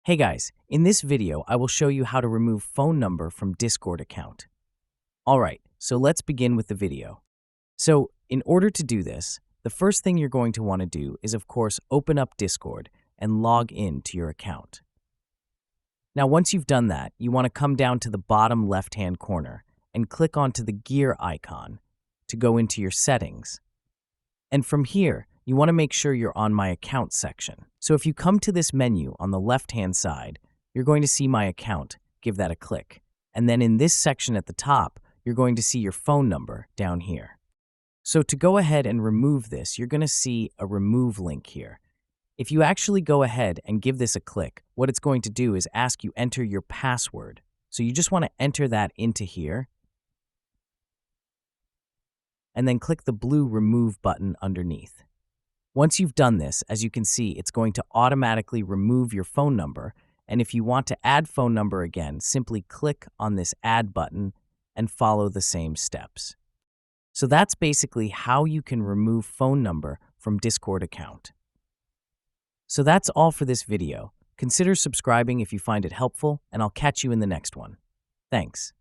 Hey guys, in this video, I will show you how to remove phone number from Discord account. Alright, so let's begin with the video. So, in order to do this, the first thing you're going to want to do is of course open up Discord and log in to your account. Now once you've done that, you want to come down to the bottom left-hand corner and click onto the gear icon to go into your settings. And from here, you want to make sure you're on My Account section. So if you come to this menu on the left-hand side, you're going to see My Account. Give that a click. And then in this section at the top, you're going to see your phone number down here. So to go ahead and remove this, you're going to see a remove link here. If you actually go ahead and give this a click, what it's going to do is ask you enter your password. So you just want to enter that into here, and then click the blue remove button underneath. Once you've done this, as you can see, it's going to automatically remove your phone number, and if you want to add phone number again, simply click on this add button and follow the same steps. So that's basically how you can remove phone number from Discord account. So that's all for this video. Consider subscribing if you find it helpful, and I'll catch you in the next one. Thanks.